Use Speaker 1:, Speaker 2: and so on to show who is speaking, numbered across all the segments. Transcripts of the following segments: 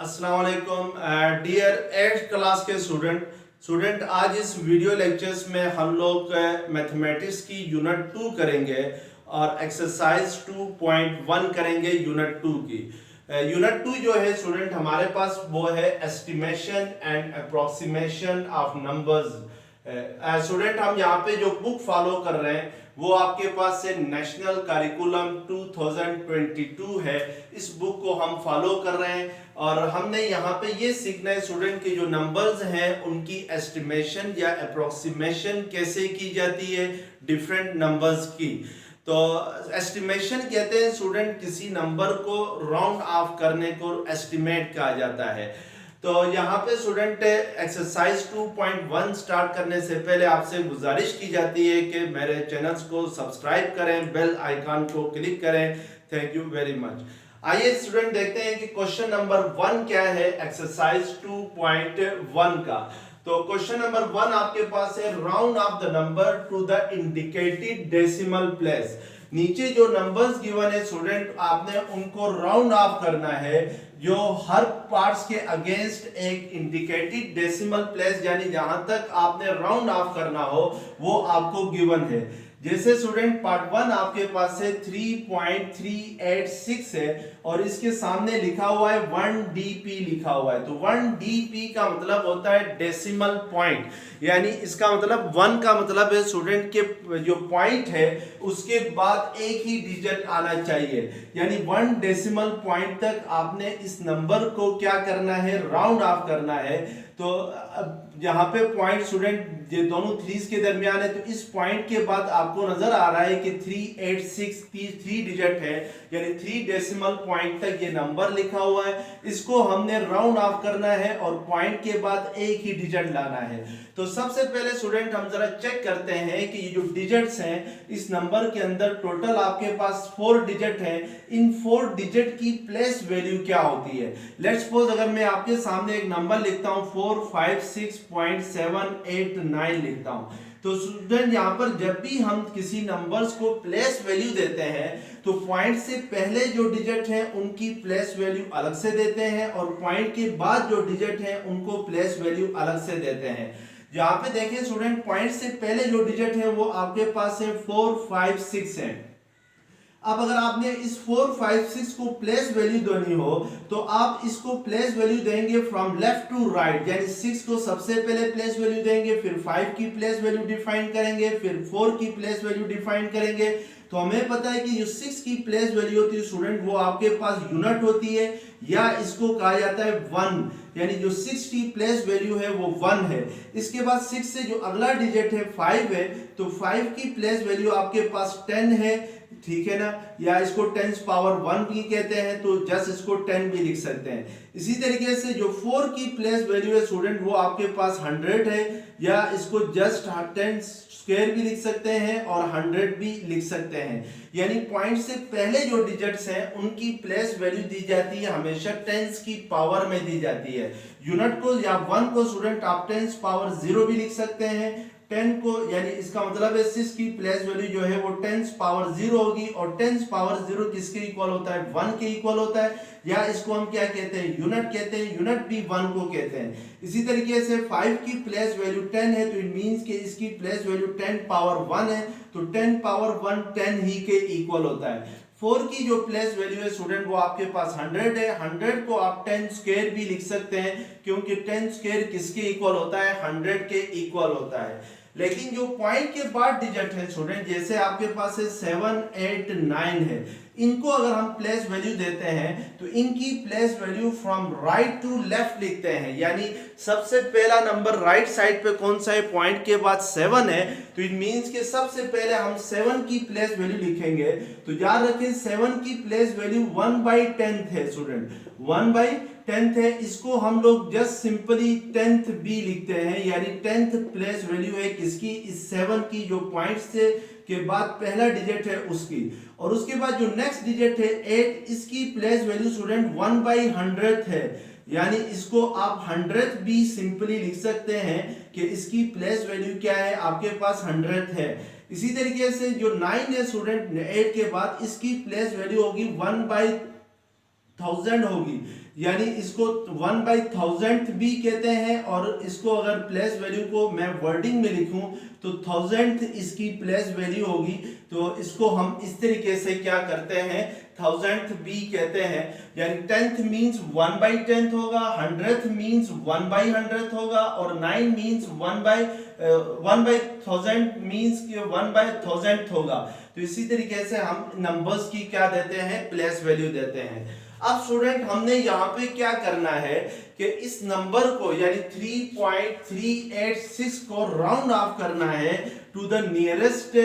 Speaker 1: अस्सलाम वालेकुम dear 8th class के स्टूडेंट आज इस वीडियो लेक्चर्स में हम लोग मैथमेटिक्स की यूनिट 2 करेंगे और एक्सरसाइज 2.1 करेंगे यूनिट 2 की। यूनिट 2 जो है स्टूडेंट हमारे पास वो है estimation and approximation of numbers. Student हम यहाँ पे जो बुक फॉलो कर रहे हैं वो आपके पास से नेशनल करिकुलम 2022 है। इस बुक को हम फॉलो कर रहे हैं और हमने यहाँ पे ये सीखना है स्टूडेंट के जो नंबर्स हैं उनकी एस्टिमेशन या अप्रोक्सीमेशन कैसे की जाती है डिफरेंट नंबर्स की। तो एस्टिमेशन कहते हैं स्टूडेंट किसी नंबर को राउंड ऑफ करने को एस्टिमेट कहा जाता है। तो यहाँ पे स्टूडेंट एक्सरसाइज 2.1 स्टार्ट करने से पहले आपसे गुजारिश की जाती है कि मेरे चैनल्स को सब्सक्राइब करें, बेल आइकन को क्लिक करें। Thank you very much. आइए स्टूडेंट देखते हैं कि क्वेश्चन नंबर 1 क्या है एक्सरसाइज 2.1 का। तो क्वेश्चन नंबर 1 आपके पास है round of the number two the indicated decimal place. नीचे जो नंबर्स गिवन है स्टूडेंट आपने उनको राउंड ऑफ करना है जो हर पार्ट्स के अगेंस्ट एक इंडिकेटेड डेसिमल प्लेस यानी जहां तक आपने राउंड ऑफ करना हो वो आपको गिवन है। जैसे स्टूडेंट पार्ट 1 आपके पास है 3.386 है और इसके सामने लिखा हुआ है 1dp लिखा हुआ है। तो 1dp का मतलब होता है डेसिमल पॉइंट, यानी इसका मतलब 1 का मतलब है स्टूडेंट के जो पॉइंट है उसके बाद एक ही डिजिट आना चाहिए, यानी 1 डेसिमल पॉइंट तक आपने इस नंबर को क्या करना है, राउंड ऑफ करना है। तो यहाँ पे पॉइंट स्टूडेंट ये दोनों थ्रीज के दरमियान है, तो इस पॉइंट के बाद आपको नजर आ रहा है कि 386 3 डिजिट है, यानी 3 डेसिमल पॉइंट तक ये नंबर लिखा हुआ है। इसको हमने राउंड ऑफ करना है और पॉइंट के बाद एक ही डिजिट लाना है। तो सबसे पहले स्टूडेंट हम जरा चेक करते हैं कि ये जो डिजिट्स हैं इस नंबर के अंदर टोटल आपके पास 4 डिजिट हैं। इन 4 डिजिट की प्लेस वैल्यू क्या होती है। लेट्स सपोज अगर मैं आपके सामने एक नंबर लिखता हूं 456.789 लिखता हूं, तो स्टूडेंट यहां पर जब भी हम किसी नंबर्स को प्लेस वैल्यू देते हैं तो पॉइंट से पहले जो डिजिट हैं उनकी प्लेस वैल्यू अलग से देते हैं और पॉइंट के बाद जो डिजिट हैं उनको प्लेस वैल्यू अलग से देते हैं। यहाँ पे देखें स्टूडेंट पॉइंट से पहले जो डिजिट है वो आपके पास है 456 है। अब अगर आपने इस 456 को प्लेस वैल्यू देनी हो तो आप इसको प्लेस वैल्यू देंगे फ्रॉम लेफ्ट टू राइट, यानी 6 को सबसे पहले प्लेस वैल्यू देंगे, फिर 5 की प्लेस वैल्यू डिफाइन करेंगे, फिर 4 की प्लेस वैल्यू डिफाइन करेंगे। तो हमें पता है कि जो 6 की प्लेस वैल्यू होती है स्टूडेंट वो आपके पास यूनिट होती है या इसको कहा जाता है 1, यानी जो 6 की प्लेस वैल्यू है वो 1 है। इसके बाद 6 से जो अगला डिजिट है 5 है, तो 5 की प्लेस वैल्यू आपके पास 10 है, ठीक है ना, या इसको 10 पावर 1 भी कहते हैं, तो जस्ट इसको 10 भी लिख सकते हैं। इसी तरीके से जो 4 की प्लेस वैल्यू है स्टूडेंट वो आपके पास 100 है, या इसको जस्ट 10 स्क्वायर भी लिख सकते हैं और 100 भी लिख सकते हैं। यानी पॉइंट से पहले जो डिजिट्स हैं उनकी प्लेस वैल्यू दी जाती है हमेशा 10 की पावर में दी जाती है। यूनिट को या 1 को स्टूडेंट आप 10 पावर 0 भी लिख सकते हैं। 10 को यानी इसका मतलब है 6 की प्लेस वैल्यू जो है वो 10 पावर 0 होगी और 10 पावर 0 किसके इक्वल होता है, 1 के इक्वल होता है, या इसको हम क्या कहते हैं, यूनिट कहते हैं। यूनिट भी 1 को कहते हैं। इसी तरीके से 5 की प्लेस वैल्यू 10 है, तो इट मींस कि इसकी प्लेस वैल्यू 10 पावर 1 है, तो 10 पावर 1 10 ही के इक्वल होता है। 4 की जो प्लेस वैल्यू है स्टूडेंट वो आपके पास 100 है। 100 को आप 10 स्क्वायर भी लिख सकते हैं क्योंकि 10 स्क्वायर किसके इक्वल होता है, 100 के इक्वल होता है। लेकिन जो पॉइंट के बाद डिजिट है स्टूडेंट, जैसे आपके पास है 7 8 9 है, इनको अगर हम प्लेस वैल्यू देते हैं तो इनकी place value from right to left लिखते हैं, यानी सबसे पहला नंबर राइट साइड पे कौन सा है, पॉइंट के बाद 7 है, तो इट मींस कि सबसे पहले हम 7 की प्लेस वैल्यू लिखेंगे। तो याद रखें 7 की प्लेस वैल्यू 1/10 है स्टूडेंट, 1/10 है। इसको हम लोग जस्ट सिंपली 10th भी लिखते हैं, यानी 10th प्लेस वैल्यू है किसकी, इस 7 की, जो पॉइंट से के बाद पहला डिजिट है उसकी। और उसके बाद जो नेक्स्ट डिजिट है 8, इसकी प्लेस वैल्यू स्टूडेंट 1/100 है, यानी इसको आप 100 भी सिंपली लिख सकते हैं कि इसकी प्लेस वैल्यू क्या है, आपके पास 100 है। इसी तरीके से जो 9 है स्टूडेंट 8 के बाद, इसकी प्लेस वैल्यू होगी 1/1000 होगी, यानी इसको 1/1000th भी कहते हैं, और इसको अगर प्लेस वैल्यू को मैं वर्डिंग में लिखूं तो 1000th इसकी प्लेस वैल्यू होगी। तो इसको हम इस तरीके से क्या करते हैं, 1000th भी कहते हैं। यानी 10th मींस 1/10th होगा, 100th मींस 1/100th होगा, और 9 मींस 1/1000 मींस 1/1000th होगा। तो इसी तरीके से हम नंबर्स की क्या देते हैं, प्लेस वैल्यू देते हैं। अब स्टूडेंट हमने यहाँ पे क्या करना है कि इस नंबर को यानी 3.386 को राउंड ऑफ करना है to the nearest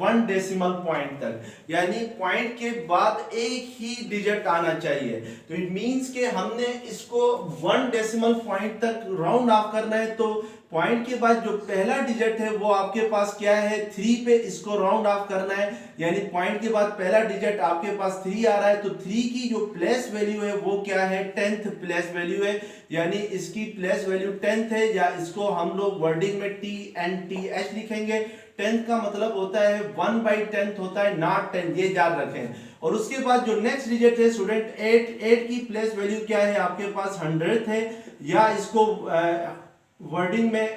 Speaker 1: 1 decimal point तक, यानी पॉइंट के बाद एक ही डिजिट आना चाहिए। तो इट मींस कि हमने इसको 1 डेसिमल पॉइंट तक राउंड ऑफ करना है। तो पॉइंट के बाद जो पहला डिजिट है वो आपके पास क्या है, 3 पे इसको राउंड ऑफ करना है। यानी पॉइंट के बाद पहला डिजिट आपके पास 3 आ रहा है, तो 3 की जो प्लेस वैल्यू है वो क्या है, 10th प्लेस वैल्यू है। यानी इसकी प्लेस वैल्यू 10th है, या इसको हम लोग वर्डिंग में TNTH लिखेंगे। 10th का मतलब होता है 1/10th होता है, नॉट 10, ये याद रखें। और उसके बाद जो नेक्स्ट डिजिट है स्टूडेंट 8 की प्लेस वैल्यू क्या है आपके पास, 100th है, या इसको वर्डिंग में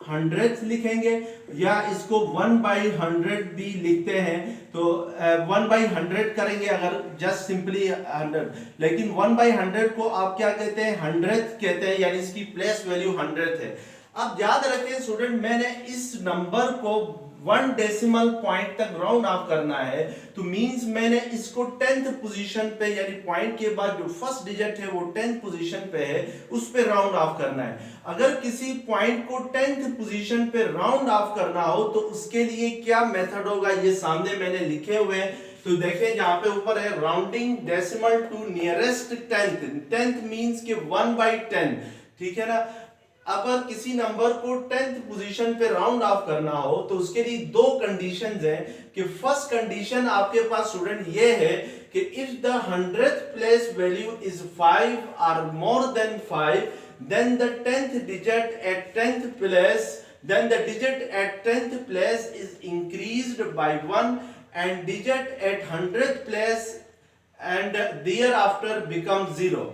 Speaker 1: 100th लिखेंगे, या इसको 1/100 भी लिखते हैं। तो 1/100 करेंगे अगर जस्ट सिंपली 100, लेकिन 1/100 को आप क्या कहते हैं, 100th कहते हैं, यानी इसकी प्लेस वैल्यू 100th है। अब याद रखें स्टूडेंट, मैंने इस नंबर को 1 डेसिमल पॉइंट तक राउंड ऑफ करना है, तो मींस मैंने इसको 10th पोजीशन पे, यानी पॉइंट के बाद जो फर्स्ट डिजिट है वो 10th पोजीशन पे है, उस पे राउंड ऑफ करना है। अगर किसी पॉइंट को 10th पोजीशन पे राउंड ऑफ करना हो तो उसके लिए क्या मेथड होगा, ये सामने मैंने लिखे हुए हैं। तो देखें जहां पे ऊपर है rounding decimal to nearest 10th, 10th means के 1/10, ठीक है ना। अगर किसी नंबर को 10th पोजीशन पे राउंड ऑफ करना हो तो उसके लिए दो कंडीशंस हैं। कि फर्स्ट कंडीशन आपके पास स्टूडेंट ये है कि if the 100th place value is 5 और more than 5, then the 10th digit at 10th place, then the digit at 10th place is increased by 1, and digit at 100th place and thereafter becomes 0।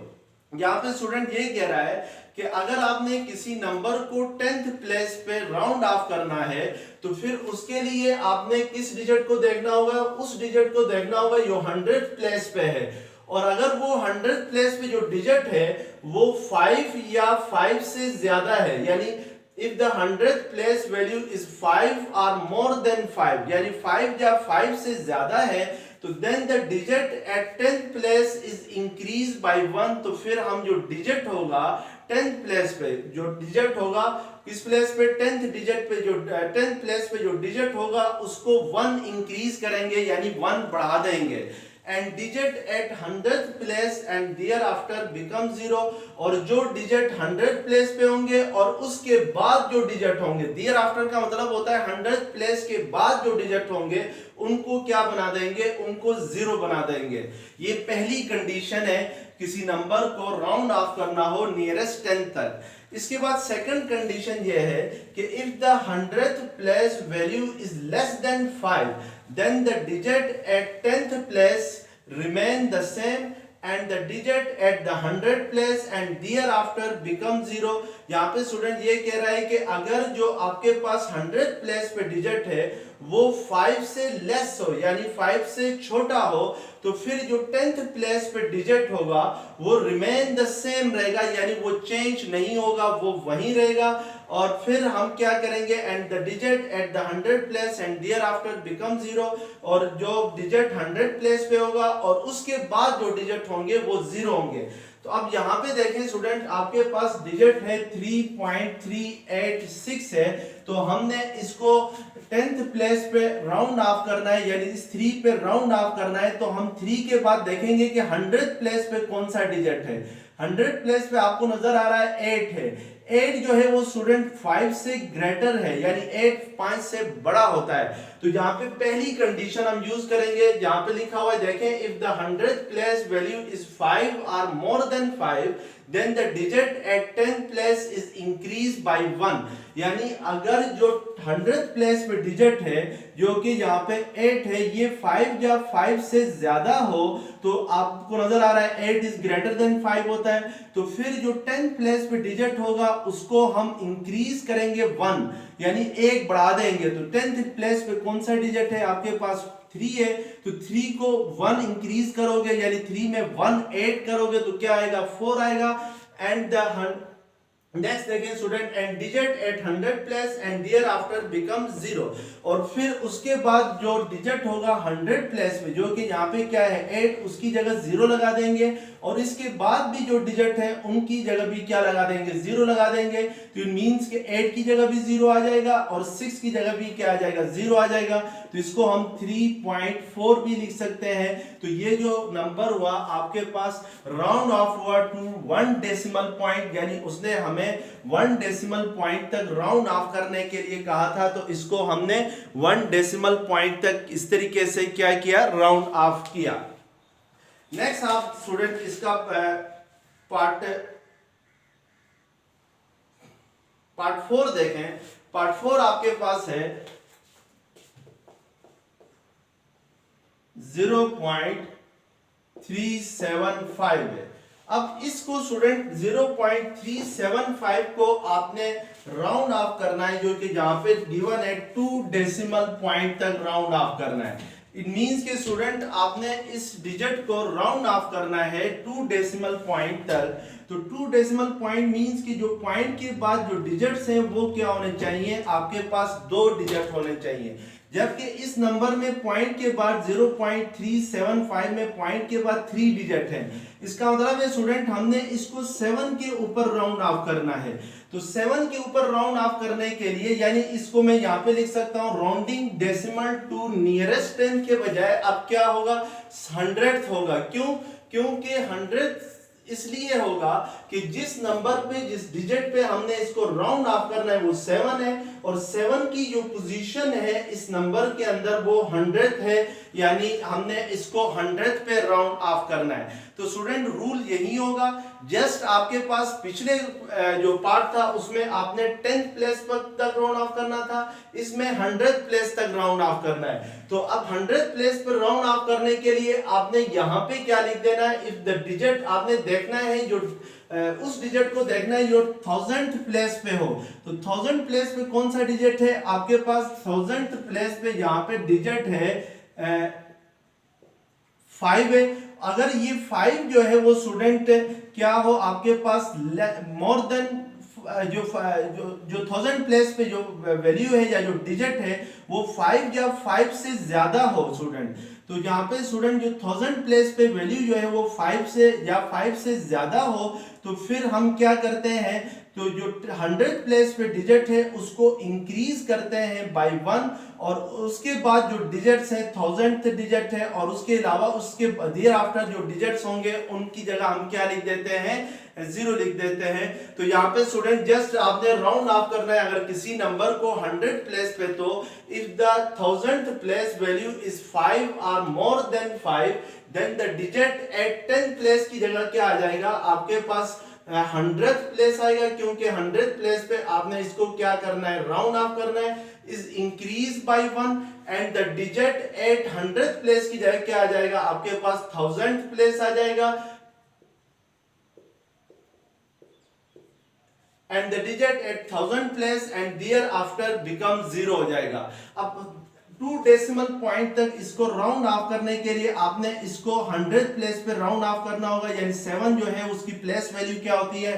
Speaker 1: यहाँ पे student ये कह रहा है कि अगर आपने किसी नंबर को 10th प्लेस पे राउंड ऑफ करना है तो फिर उसके लिए आपने किस डिजिट को देखना होगा, उस डिजिट को देखना होगा जो 100th प्लेस पे है। और अगर वो 100th प्लेस पे जो डिजिट है वो 5 या 5 से ज्यादा है, यानी if the 100th place value is 5 or more than 5, यानी 5 या 5 से ज्यादा है, तो then the digit at 10th place is increased by 1। तो फिर हम जो डिजिट होगा 10th प्लेस पे, जो डिजिट होगा किस प्लेस पे, 10th डिजिट पे, जो 10th प्लेस पे जो डिजिट होगा उसको 1 इंक्रीज करेंगे, यानी 1 बढ़ा देंगे। and digit at 100th place and thereafter become 0। और जो डिजिट 100th प्लेस पे होंगे और उसके बाद जो डिजिट होंगे, thereafter का मतलब होता है 100th प्लेस के बाद जो डिजिट होंगे उनको क्या बना देंगे, उनको 0 बना देंगे। ये पहली कंडीशन है किसी नंबर को राउंड ऑफ करना हो नियरेस्ट 10 तक। इसके बाद सेकंड कंडीशन ये है कि if the 100th place value is less than 5, then the digit at 10th place remain the same and the digit at the 100th place and thereafter become 0। यहाँ पे स्टूडेंट ये कह रहा है कि अगर जो आपके पास 100th प्लेस पे डिजिट है वो 5 से लेस हो, यानी 5 से छोटा हो, तो फिर जो 10th प्लेस पे डिजिट होगा वो रिमेन द सेम रहेगा, यानी वो चेंज नहीं होगा, वो वहीं रहेगा। और फिर हम क्या करेंगे, and the digit at the 100th place and thereafter become 0। और जो डिजिट 100th प्लेस पे होगा और उसके बाद जो डिजिट होंगे वो 0 होंगे। तो अब यहाँ पे देखें स्टूडेंट, आपके पास डिजिट है 3.386 है, तो हमने इसको 10th प्लेस पे राउंड ऑफ करना है, यानी इस 3 पे राउंड ऑफ करना है। तो हम 3 के बाद देखेंगे कि 100th प्लेस पे कौन सा डिजिट है। 100th प्लेस पे आपको नजर आ रहा है 8 है। 8 जो है वो स्टूडेंट 5 से ग्रेटर है, यानी 8 5 से बड़ा होता है। तो यहाँ पे पहली कंडीशन हम यूज करेंगे, जहां पे लिखा हुआ है देखें, if the 100th place value is 5 और more than 5, then the digit at 10th place is increased by 1। यानी अगर जो 100th प्लेस पे डिजिट है जो कि यहाँ पे 8 है, ये 5 या 5 से ज्यादा हो, तो आपको नजर आ रहा है 8 इज ग्रेटर देन 5 होता है, तो फिर जो 10th प्लेस पे डिजिट होगा उसको हम इंक्रीज करेंगे 1, यानी एक बढ़ा देंगे। तो 10th प्लेस पे कौन सा डिजिट है आपके पास 3 है, तो 3 को 1 इंक्रीज करोगे, यानी 3 में 1 ऐड करोगे तो क्या आएगा 4 आएगा। एंड द नेक्स्ट देखें student, and digit at 100 place and thereafter become 0। और फिर उसके बाद जो डिजिट होगा 100 प्लेस में, जो कि यहाँ पे क्या है 8, उसकी जगह 0 लगा देंगे, और इसके बाद भी जो डिजिट है उनकी जगह भी क्या लगा देंगे 0 लगा देंगे। तो इट मींस कि 8 की जगह भी 0 आ जाएगा और 6 की जगह भी क्या आ जाएगा 0 आ जाएगा। तो इसको हम 3.4 भी लिख सकते हैं। तो ये जो नंबर हुआ आपके पास राउंड ऑफ हुआ टू 1 डेसिमल पॉइंट, यानी उसने हमें 1 डेसिमल पॉइंट तक राउंड ऑफ करने के लिए कहा था, तो इसको हमने 1 डेसिमल पॉइंट तक इस तरीके से क्या किया राउंड ऑफ किया। नेक्स्ट आप स्टूडेंट इसका पार्ट 4 देखें। पार्ट 4 आपके पास है 0.375 है। अब इसको स्टूडेंट 0.375 को आपने राउंड ऑफ करना है, जो कि जहां पे गिवन है 2 डेसिमल पॉइंट तक राउंड ऑफ करना है। इट मींस के स्टूडेंट आपने इस डिजिट को राउंड ऑफ करना है 2 डेसिमल पॉइंट तक। तो 2 डेसिमल पॉइंट मींस कि जो पॉइंट के बाद जो डिजिट्स हैं वो क्या होने चाहिए, आपके पास 2 डिजिट होने चाहिए। जबकि इस नंबर में पॉइंट के बाद 0.375 में पॉइंट के बाद 3 डिजिट है। इसका मतलब है स्टूडेंट हमने इसको 7 के ऊपर राउंड ऑफ करना है। तो 7 के ऊपर राउंड ऑफ करने के लिए, यानी इसको मैं यहाँ पे लिख सकता हूँ राउंडिंग डेसिमल टू नियरेस्ट 10 के बजाय अब क्या होगा 100th होगा। क्यों? क्योंकि 100th इसलिए होगा कि जिस नंबर पे जिस डिजिट पे हमने इसको राउंड ऑफ करना है वो 7 है, और 7 की जो पोजीशन है इस नंबर के अंदर वो 100th है, यानी हमने इसको 100th पे राउंड ऑफ करना है। तो स्टूडेंट रूल यही होगा। जस्ट आपके पास पिछले जो पार्ट था उसमें आपने 10th प्लेस तक राउंड ऑफ करना था, इसमें 100th प्लेस तक राउंड ऑफ करना है। तो अब 100th प्लेस पर राउंड ऑफ करने के लिए आपने यहाँ पे क्या लिख देना है, इफ द डिजिट आपने देखना है जो उस डिजिट को देखना है जो 1000th प्लेस पे हो। तो 1000th प्लेस पे कौन सा डिजिट है आपके पास 1000th प्लेस पे यहाँ पे डिजिट है 5 है। अगर ये 5 जो है वो स्टूडेंट क्या हो आपके पास मोर देन जो 1000 प्लेस पे जो वैल्यू है या जो डिजिट है वो 5 या 5 से ज्यादा हो स्टूडेंट। तो यहाँ पे स्टूडेंट जो 1000 प्लेस पे वैल्यू जो है वो 5 से या 5 से ज्यादा हो, तो फिर हम क्या करते हैं, तो जो 100th प्लेस पे डिजिट है उसको इंक्रीज करते हैं बाय 1, और उसके बाद जो डिजिट्स हैं 1000th डिजिट है, और उसके अलावा उसके देयर आफ्टर जो डिजिट्स होंगे उनकी जगह हम क्या लिख देते हैं 0 लिख देते हैं। तो यहाँ पे स्टूडेंट जस्ट आपने राउंड ऑफ करना है अगर किसी नंबर को 100 प्लेस पे, तो if the 1000th place value is 5 और more than 5 then the digit at 10th place की जगह क्या आ जाएगा आपके पास 100th प्लेस आएगा, क्योंकि 100th प्लेस पे आपने इसको क्या करना है राउंड ऑफ करना है, is increase by 1 and the digit at 100th place की जगह क्या आ जाएगा आपके पास 1000th प्लेस आ जाएगा, and the digit at 1000th place and thereafter become 0 हो जाएगा। अब 2 डेसिमल पॉइंट तक इसको राउंड ऑफ करने के लिए आपने इसको 100th प्लेस पे राउंड ऑफ करना होगा, यानी 7 जो है उसकी प्लेस वैल्यू क्या होती है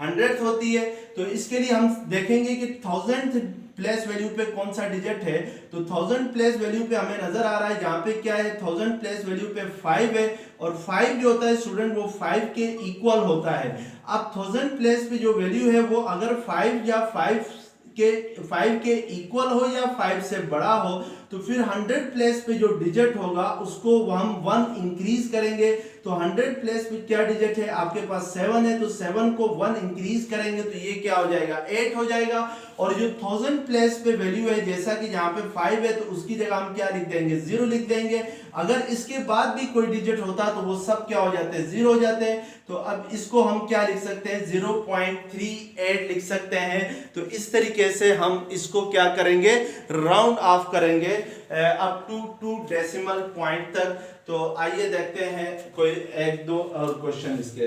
Speaker 1: 100th होती है। तो इसके लिए हम देखेंगे कि 1000th प्लेस वैल्यू पे कौन सा डिजिट है। तो 1000 प्लेस वैल्यू पे हमें नजर आ रहा है जहां पे क्या है 1000 प्लेस वैल्यू पे 5 है, और 5 जो होता है स्टूडेंट वो 5 के इक्वल होता है। अब 1000 प्लेस पे जो वैल्यू है वो अगर 5 या 5 के इक्वल हो या 5 से बड़ा हो, तो तो फिर 100 प्लेस पे जो डिजिट होगा उसको हम 1 इंक्रीज करेंगे। तो 100 प्लेस पे क्या डिजिट है आपके पास 7 है, तो 7 को 1 इंक्रीज करेंगे तो ये क्या हो जाएगा 8 हो जाएगा। और जो 1000 प्लेस पे वैल्यू है जैसा कि यहाँ पे 5 है तो उसकी जगह हम क्या लिख देंगे 0 लिख देंगे। अगर इसके बाद भी कोई डिजिट होता तो वो सब क्या हो जाते हैं 0 हो जाते हैं। तो अब इसको हम क्या लिख सकते हैं 0.38 लिख सकते हैं। तो इस तरीके से हम इसको क्या करेंगे राउंड ऑफ करेंगे अप टू 2 डेसिमल पॉइंट तक। तो आइए देखते हैं कोई एक दो और क्वेश्चन इसके।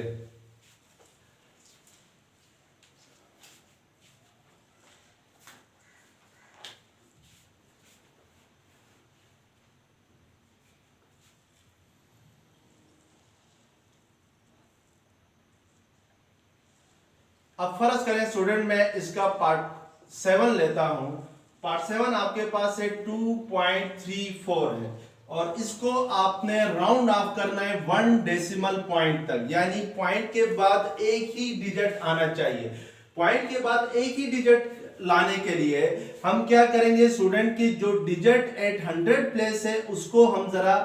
Speaker 1: अब फर्ज करें स्टूडेंट मैं इसका पार्ट 7 लेता हूं। पार्ट 7 आपके पास है 2.34 है और इसको आपने राउंड ऑफ करना है 1 डेसिमल पॉइंट तक, यानी पॉइंट के बाद एक ही डिजिट आना चाहिए। पॉइंट के बाद एक ही डिजिट लाने के लिए हम क्या करेंगे स्टूडेंट की जो डिजिट एट 100 प्लेस है उसको हम जरा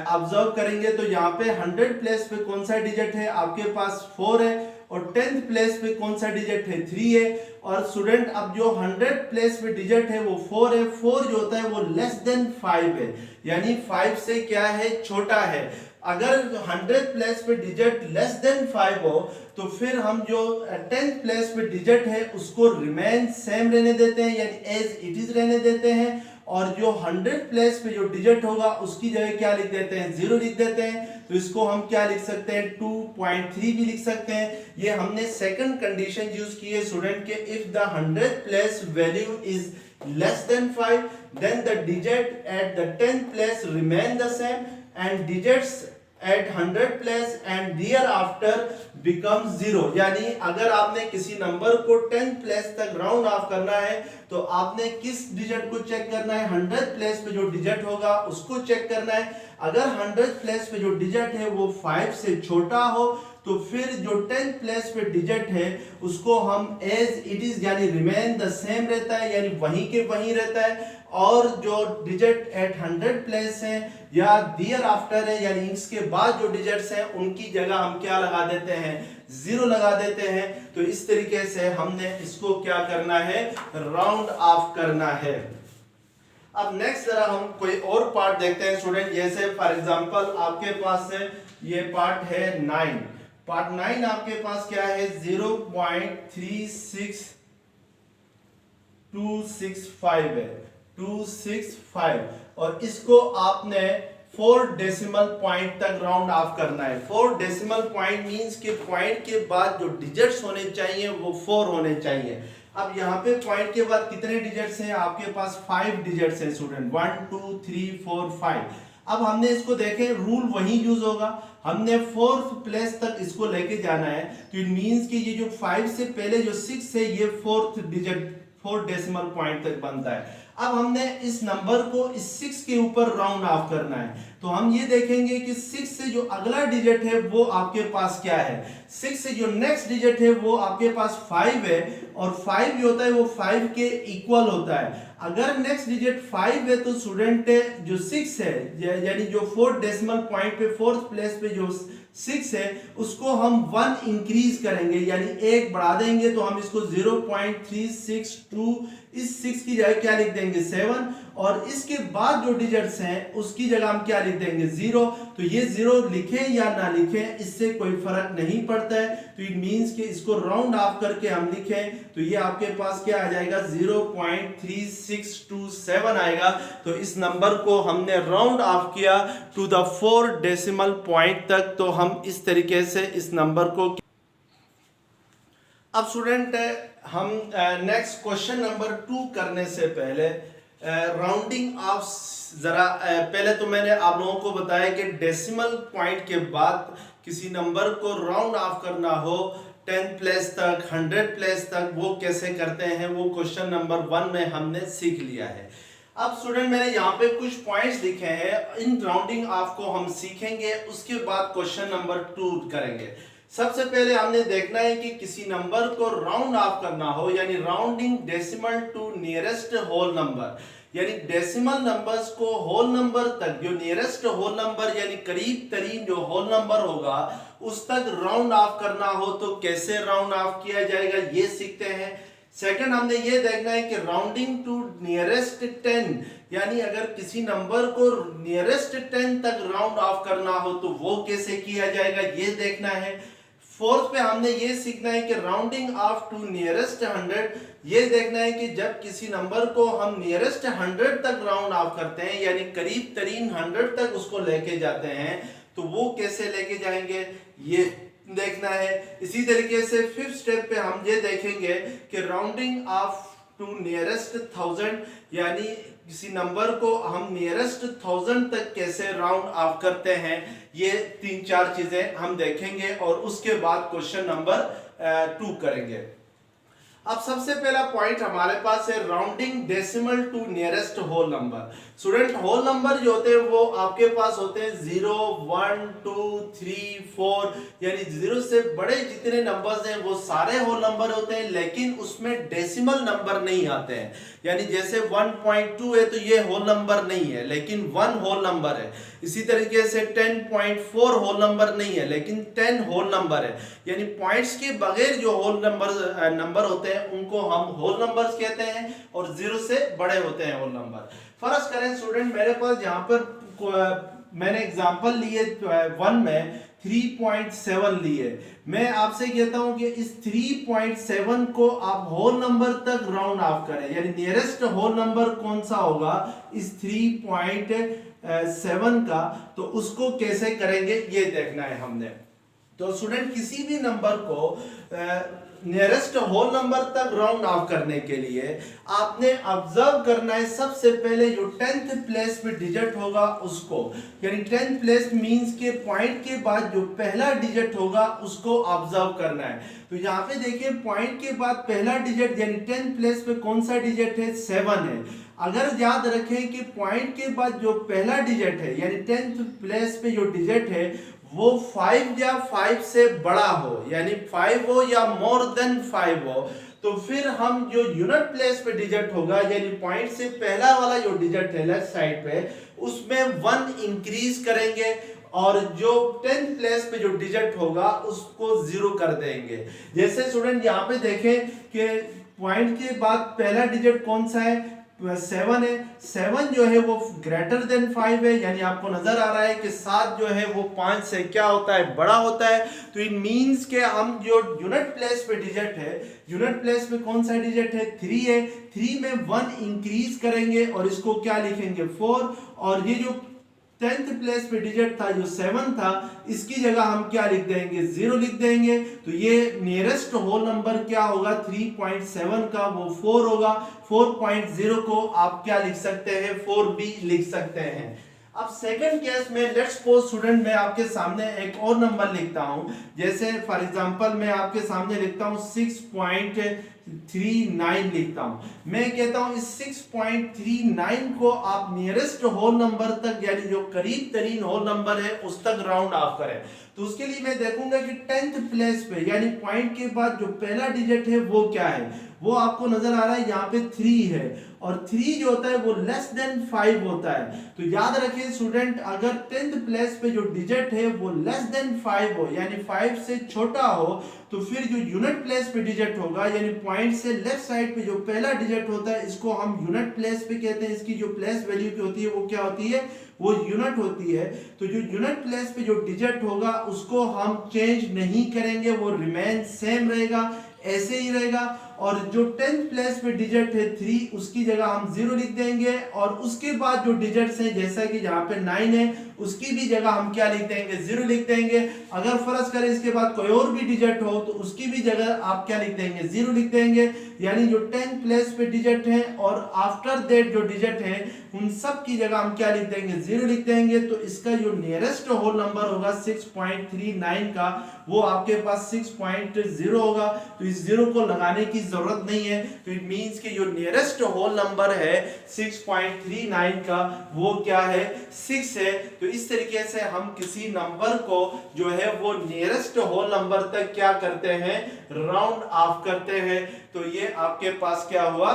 Speaker 1: ऑब्जर्व करेंगे। तो यहाँ पे 100 प्लेस पे कौन सा डिजिट है आपके पास 4 है और 10th प्लेस पे कौन सा डिजिट है 3 है। और स्टूडेंट अब जो 100 प्लेस पे डिजिट है वो 4 है। 4 जो होता है वो लेस देन 5 है, यानी 5 से क्या है छोटा है। अगर 100 प्लेस पे डिजिट लेस देन 5 हो तो फिर हम जो 10th प्लेस पे डिजिट है उसको रिमेन सेम रहने देते हैं, यानी एज इट इज रहने देते हैं। और जो 100 प्लेस पे जो डिजिट होगा उसकी जगह क्या लिख देते हैं 0 लिख देते हैं। तो इसको हम क्या लिख सकते हैं 2.3 भी लिख सकते हैं। ये हमने सेकंड कंडीशन यूज की है स्टूडेंट के if the 100 place value is less than 5 then the digit at the 10th place remain the same and digits at 100 place and thereafter becomes 0। यानी अगर आपने किसी नंबर को 10th प्लेस तक round off करना है तो आपने किस डिजिट को चेक करना है 100 प्लेस पे जो डिजिट होगा उसको चेक करना है। अगर 100 प्लेस पे जो डिजिट है वो 5 से छोटा हो तो फिर जो 10th प्लेस पे डिजिट है उसको हम एज इट इज यानी रिमेन द सेम रहता है, यानी वहीं के वहीं रहता है। और जो डिजिट एट 100 प्लेस है या देयर आफ्टर है यानी इसके बाद जो डिजिट्स हैं उनकी जगह हम क्या लगा देते हैं 0 लगा देते हैं। तो इस तरीके से हमने इसको क्या करना है राउंड ऑफ करना है। अब नेक्स्ट जरा हम कोई और पार्ट देखते हैं स्टूडेंट। जैसे फॉर एग्जांपल आपके पास है ये पार्ट है 9। पार्ट 9 आपके पास क्या है 0.36265 है 265 और इसको आपने 4 डेसिमल पॉइंट तक राउंड ऑफ करना है। 4 डेसिमल पॉइंट मींस कि पॉइंट के बाद जो डिजिट्स होने चाहिए वो 4 होने चाहिए। अब यहाँ पे पॉइंट के बाद कितने डिजिट्स हैं आपके पास 5 डिजिट्स हैं स्टूडेंट 1 2 3 4 5। अब हमने इसको देखें रूल वही यूज होगा, हमने 4th प्लेस तक इसको लेके जाना है। तो इट मींस कि ये जो 5 से पहले जो 6 है ये 4th डिजिट 4 डेसिमल पॉइंट तक बनता है। अब हमने इस नंबर को इस 6 के ऊपर राउंड ऑफ करना है। तो हम ये देखेंगे कि 6 से जो अगला डिजिट है वो आपके पास क्या है 6 से जो नेक्स्ट डिजिट है वो आपके पास 5 है और 5 जो होता है वो 5 के इक्वल होता है। अगर नेक्स्ट डिजिट 5 है तो स्टूडेंट जो 6 है यानी जो 4 डेसिमल पॉइंट पे 4th प्लेस पे जो 6 है उसको हम 1 इंक्रीज करेंगे यानी 1 बढ़ा देंगे। तो हम इसको 0.362 इस 6 की जगह क्या लिख देंगे 7 और इसके बाद जो डिजिट्स हैं उसकी जगह हम क्या लिख देंगे 0। तो ये 0 लिखें या ना लिखें इससे कोई फर्क नहीं पड़ता है। तो इट मींस कि इसको राउंड ऑफ करके हम लिखें तो ये आपके पास क्या आ जाएगा 0.3627 आएगा। तो इस नंबर को हमने राउंड ऑफ किया टू द 4 डेसिमल पॉइंट तक। तो हम इस तरीके से इस नंबर को अब स्टूडेंट हम नेक्स्ट क्वेश्चन नंबर 2 करने से पहले राउंडिंग ऑफ जरा पहले तो मैंने आप लोगों को बताया कि डेसिमल पॉइंट के बाद किसी नंबर को राउंड ऑफ करना हो 10 प्लेस तक 100 प्लेस तक वो कैसे करते हैं वो क्वेश्चन नंबर 1 में हमने सीख लिया है। अब स्टूडेंट मैंने यहाँ पे कुछ पॉइंट्स लिखे हैं, इन राउंडिंग ऑफ को हम सीखेंगे उसके बाद क्वेश्चन नंबर 2 करेंगे। सबसे पहले हमने देखना है कि किसी नंबर को राउंड ऑफ करना हो यानी rounding decimal to nearest whole number. यानी डेसिमल नंबर्स को होल नंबर तक, जो नियरेस्ट होल नंबर यानी करीब तरीन जो होल नंबर होगा उस तक राउंड ऑफ करना हो तो कैसे राउंड ऑफ किया जाएगा ये सीखते हैं। सेकंड हमने ये देखना है कि राउंडिंग टू नियरेस्ट 10, यानी अगर किसी नंबर को नियरेस्ट 10 तक राउंड ऑफ करना हो तो वो कैसे किया जाएगा ये देखना है। फोर्थ पे हमने ये सीखना है कि राउंडिंग ऑफ टू नियरेस्ट 100, ये देखना है कि जब किसी नंबर को हम नियरेस्ट 100 तक राउंड ऑफ करते हैं यानी करीब तरीन 100 तक उसको लेके जाते हैं तो वो कैसे लेके जाएंगे ये देखना है। इसी तरीके से फिफ्थ स्टेप पे हम ये देखेंगे कि राउंडिंग ऑफ टू नियरेस्ट 1000, यानी किसी नंबर को हम नियरेस्ट 1000 तक कैसे राउंड ऑफ करते हैं, ये 3-4 चीजें हम देखेंगे और उसके बाद क्वेश्चन नंबर 2 करेंगे। अब सबसे पहला पॉइंट हमारे पास है rounding decimal to nearest whole number. Student whole number जो होते हैं वो आपके पास होते हैं 0, 1, 2, 3, 4, यानी 0 से बड़े जितने नंबर्स हैं वो सारे होल नंबर होते हैं, लेकिन उसमें डेसिमल नंबर नहीं आते हैं। यानी जैसे 1.2 है तो ये होल नंबर नहीं है लेकिन 1 होल नंबर है। इसी तरीके से 10.4 होल नंबर नहीं है लेकिन 10 होल नंबर है। यानी पॉइंट्स के बगैर जो होल नंबर होते हैं उनको हम होल नंबर्स कहते हैं और 0 से बड़े होते हैं होल नंबर। फर्ज करें स्टूडेंट मेरे पास यहाँ पर मैंने एग्जांपल लिए 1 में 3.7 लिए। मैं आपसे कहता हूं कि इस 3.7 को आप होल नंबर तक राउंड ऑफ करें, यानी नियरेस्ट होल नंबर कौन सा होगा इस 3.7 का, तो उसको कैसे करेंगे ये देखना है हमने। तो स्टूडेंट किसी भी नंबर को नियरेस्ट होल नंबर तक राउंड ऑफ करने के लिए आपने ऑब्जर्व करना है सबसे पहले जो 10th प्लेस पे डिजिट होगा उसको, यानी 10th प्लेस मींस के पॉइंट के बाद जो पहला डिजिट होगा उसको ऑब्जर्व करना है। तो यहाँ पे देखिए पॉइंट के बाद पहला डिजिट यानी 10th प्लेस पे कौन सा डिजिट है 7 है। अगर याद रखें कि पॉइंट के बाद जो पहला डिजिट है यानी 10th प्लेस पे जो डिजिट है वो 5 या 5 से बड़ा हो, यानी 5 हो या मोर देन 5 हो, तो फिर हम जो यूनिट प्लेस पे डिजिट होगा यानी पॉइंट से पहला वाला जो डिजिट है लेफ्ट साइड पे उसमें 1 इंक्रीज करेंगे और जो 10th प्लेस पे जो डिजिट होगा उसको 0 कर देंगे। जैसे स्टूडेंट यहाँ पे देखें कि पॉइंट के बाद पहला डिजिट कौन सा है 7 है। 7 जो है वो ग्रेटर देन 5 है, यानी आपको नजर आ रहा है कि 7 जो है वो 5 से क्या होता है बड़ा होता है। तो इट मींस के हम जो यूनिट प्लेस पे डिजिट है, यूनिट प्लेस पे कौन सा डिजिट है 3 है, 3 में 1 इंक्रीज करेंगे और इसको क्या लिखेंगे 4, और ये जो 10th प्लेस पे डिजिट था जो 7 था इसकी जगह हम क्या लिख देंगे 0 लिख देंगे। तो ये नियरेस्ट होल नंबर क्या होगा 3.7 का वो 4 होगा। 4.0 को आप क्या लिख सकते हैं 4 भी लिख सकते हैं। अब सेकंड केस में लेट्स सपोज स्टूडेंट मैं आपके सामने एक और नंबर लिखता हूं, जैसे फॉर एग्जांपल मैं आपके सामने लिखता हूं 6.39 लिखता हूं। मैं कहता हूं इस 6.39 को आप नियरेस्ट होल नंबर तक यानी जो करीब तरीन होल नंबर है उस तक राउंड ऑफ करें। तो उसके लिए मैं देखूंगा कि 10th प्लेस पे यानी पॉइंट के बाद जो पहला डिजिट है वो क्या है, वो आपको नजर आ रहा है यहाँ पे 3 है, और 3 जो होता है वो लेस देन 5 होता है। तो याद रखें स्टूडेंट अगर 10th प्लेस पे जो डिजिट है वो लेस देन 5 हो यानी 5 से छोटा हो तो फिर जो यूनिट प्लेस पे डिजिट होगा यानी पॉइंट से लेफ्ट साइड पे जो पहला डिजिट होता है इसको हम यूनिट प्लेस पे कहते हैं। इसकी जो प्लेस वैल्यू की होती है वो क्या होती है वो यूनिट होती है। तो जो यूनिट प्लेस पे जो डिजिट होगा उसको हम चेंज नहीं करेंगे, वो रिमेन सेम रहेगा, ऐसे ही रहेगा। और जो 10th प्लेस पे डिजिट है 3 उसकी जगह हम 0 लिख देंगे, और उसके बाद जो डिजिट्स हैं जैसा कि यहाँ पे 9 है उसकी भी जगह हम क्या लिख देंगे 0 लिख देंगे। अगर फर्ज करें इसके बाद कोई और भी डिजिट हो तो उसकी भी जगह आप क्या लिख देंगे 0 लिख देंगे। यानी जो 10th प्लेस पे डिजिट है और आफ्टर दैट जो डिजिट है उन सब की जगह हम क्या लिख देंगे 0 लिख देंगे। तो इसका जो नियरेस्ट होल नंबर होगा 6.39 का वो आपके पास 6.0 होगा। तो इस 0 को लगाने की जरूरत नहीं है। तो इट मींस कि जो नियरेस्ट होल नंबर है 6.39 का वो क्या है 6 है। तो इस तरीके से हम किसी नंबर को जो है वो नियरेस्ट होल नंबर तक क्या करते हैं राउंड ऑफ करते हैं। तो ये आपके पास क्या हुआ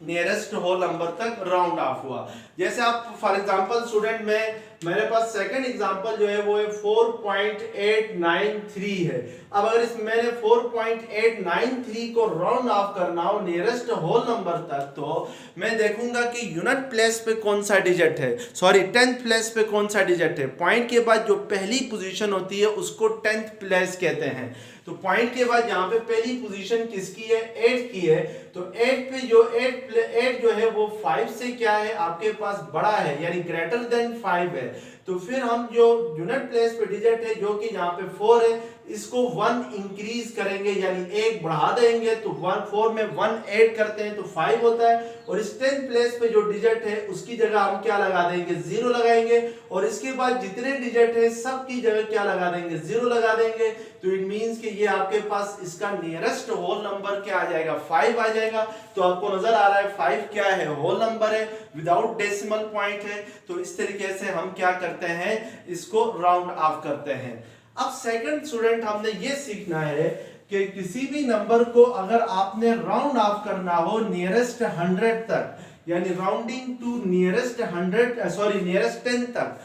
Speaker 1: नियरेस्ट होल नंबर तक राउंड ऑफ हुआ। जैसे आप फॉर एग्जांपल स्टूडेंट में मेरे पास सेकंड एग्जांपल जो है वो है 4.893 है। अब अगर इस मैंने 4.893 को राउंड ऑफ करना हो नियरेस्ट होल नंबर तक, तो मैं देखूंगा कि यूनिट प्लेस पे कौन सा डिजिट है, सॉरी 10th प्लेस पे कौन सा डिजिट है। पॉइंट के बाद जो पहली पोजीशन होती है उसको 10th प्लेस कहते हैं। तो पॉइंट के बाद यहाँ पे पहली पोजीशन किसकी है, 8 की है। तो 8 पे जो 8 जो है वो 5 से क्या है आपके पास बड़ा है, यानी ग्रेटर देन 5 है। तो फिर हम जो यूनिट प्लेस पे डिजिट है जो कि यहाँ पे 4 है, इसको 1 इंक्रीज करेंगे यानी 1 बढ़ा देंगे। तो 4 में 1 ऐड करते हैं तो 5 होता है। और इस 10th प्लेस पे जो डिजिट है उसकी जगह हम क्या लगा देंगे, 0 लगाएंगे। और इसके बाद जितने डिजिट है सब की जगह क्या लगा देंगे, 0 लगा देंगे। तो इट मींस कि ये आपके पास इसका नियरेस्ट होल नंबर क्या आ जाएगा, 5 आ जाएगा। तो आपको नजर आ रहा है 5 क्या है, होल नंबर है, विदाउट डेसिमल पॉइंट है। तो इस तरीके से हम क्या करते हैं, इसको राउंड ऑफ करते हैं। अब सेकंड स्टूडेंट हमने ये सीखना है कि किसी भी नंबर को अगर आपने राउंड ऑफ करना हो नियरेस्ट 100 तक, यानी rounding to nearest 100 sorry nearest 10 तक,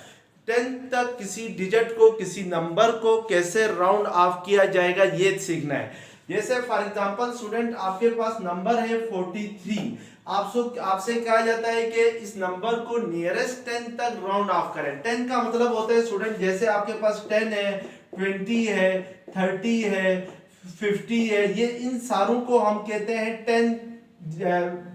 Speaker 1: 10 तक किसी डिजिट को, किसी नंबर को कैसे राउंड ऑफ किया जाएगा ये सीखना है। जैसे फॉर एग्जांपल स्टूडेंट आपके पास नंबर है 43, आपसे कहा जाता है कि इस नंबर को नियरेस्ट 10 तक राउंड ऑफ करें। 10 का मतलब होता है स्टूडेंट, जैसे आपके पास 10 है, 20 है, 30 है, 50 है, ये इन सारों को हम कहते हैं